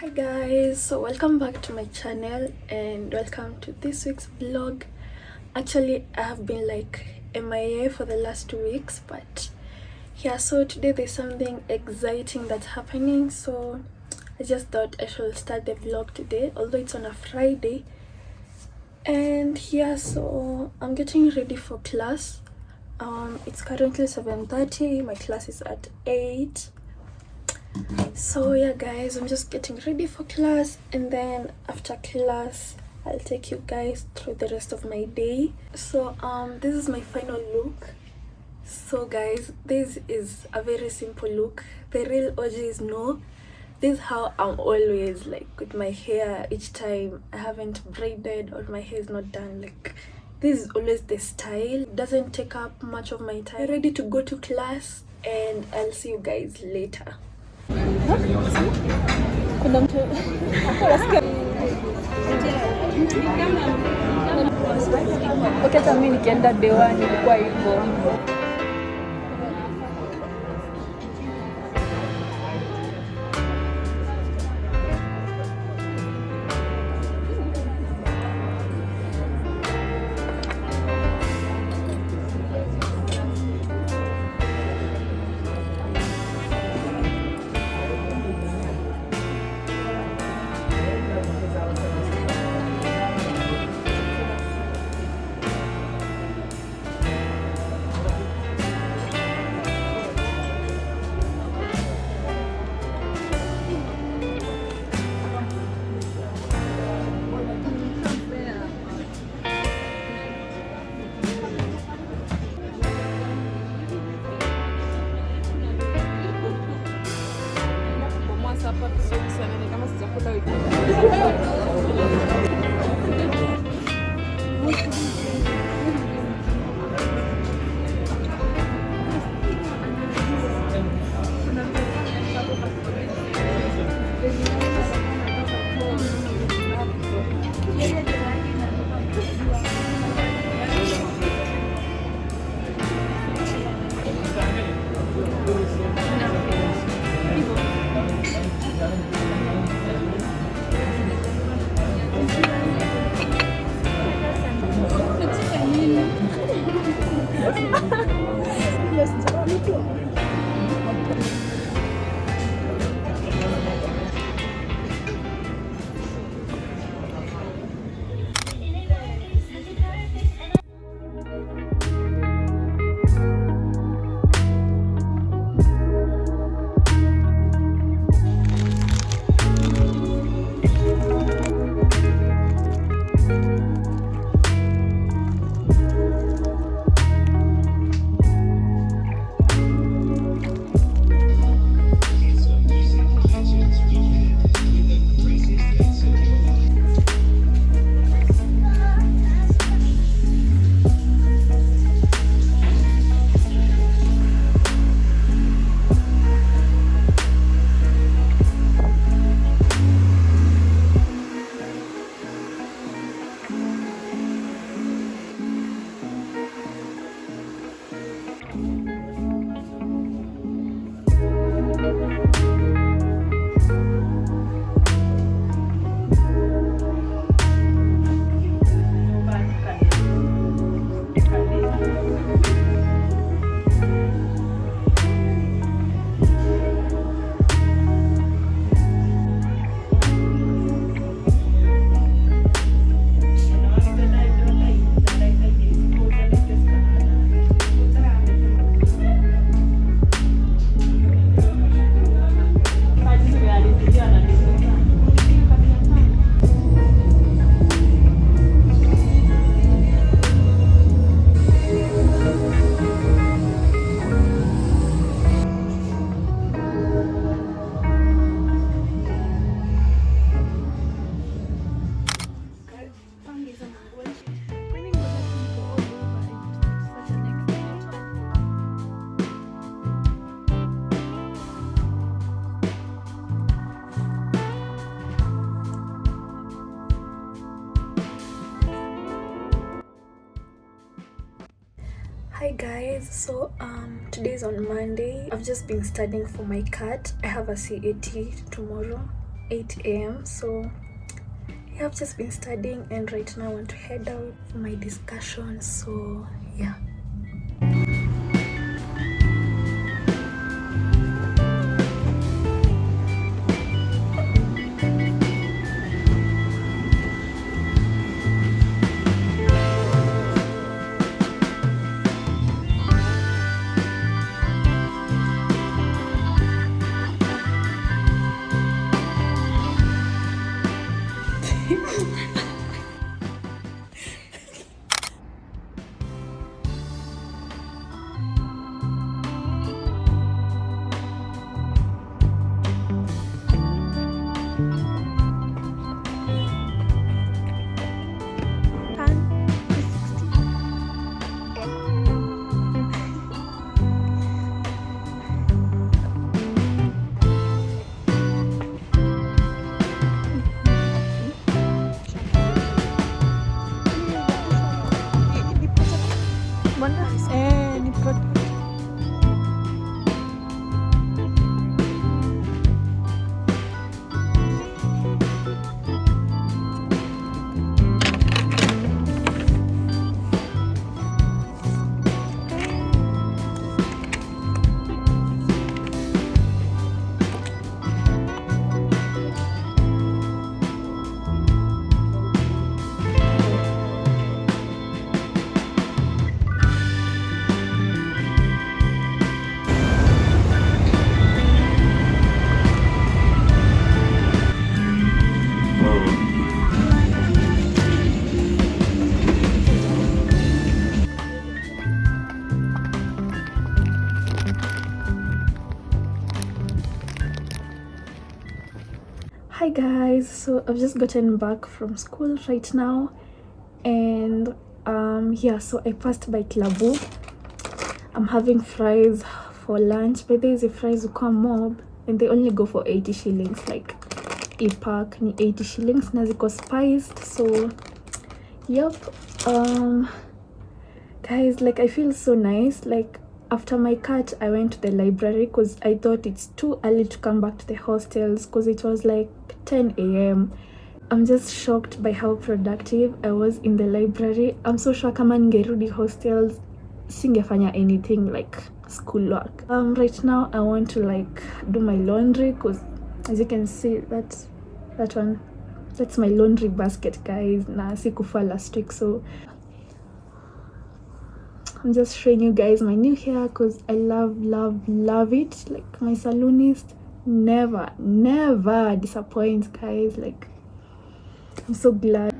Hi guys, so welcome back to my channel and welcome to this week's vlog. Actually, I have been like MIA for the last 2 weeks, but yeah, so today there's something exciting that's happening, so I just thought I should start the vlog today, although it's on a Friday. And yeah, so I'm getting ready for class. It's currently 7:30. My class is at 8. So yeah guys, I'm just getting ready for class, and then after class I'll take you guys through the rest of my day. So this is my final look. So guys, this is a very simple look. The real OGs know this is how I'm always, like, with my hair. Each time I haven't braided or my hair is not done, like, this is always the style. It doesn't take up much of my time. I'm ready to go to class and I'll see you guys later. Kuna mtu hata mimi nikienda dewani ilikuwa hivyo. Hi guys, so today's on Monday. I've just been studying for my CAT. I have a CAT tomorrow 8 a.m. So yeah, I've just been studying, and right now I want to head out for my discussion. So yeah. Hi guys, so I've just gotten back from school right now, and yeah, so I passed by Klabu. I'm having fries for lunch, but there's a fries uko mob and they only go for 80 shillings. Like a pack ni 80 shillings na ziko spiced. So yep, guys, like I feel so nice. Like after my cut, I went to the library because I thought it's too early to come back to the hostels because it was like 10 a.m. I'm just shocked by how productive I was in the library. I'm so sure kama ningerudi hostels singefanya anything like schoolwork. Right now I want to like do my laundry because as you can see that one, that's my laundry basket, guys. Na sikufa last week, so I'm just showing you guys my new hair because I love it. Like my salonist never disappoints, guys. Like I'm so glad.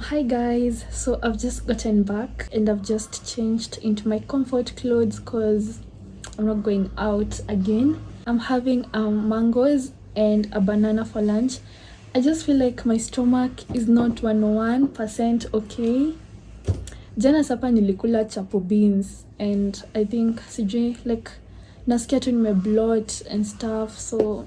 Hi guys, so I've just gotten back and I've just changed into my comfort clothes because I'm not going out again. I'm having mangoes and a banana for lunch. I just feel like my stomach is not 101% okay. Jana sapa nilikula chapo beans and I think sijui like nasikia tu bloat and stuff, so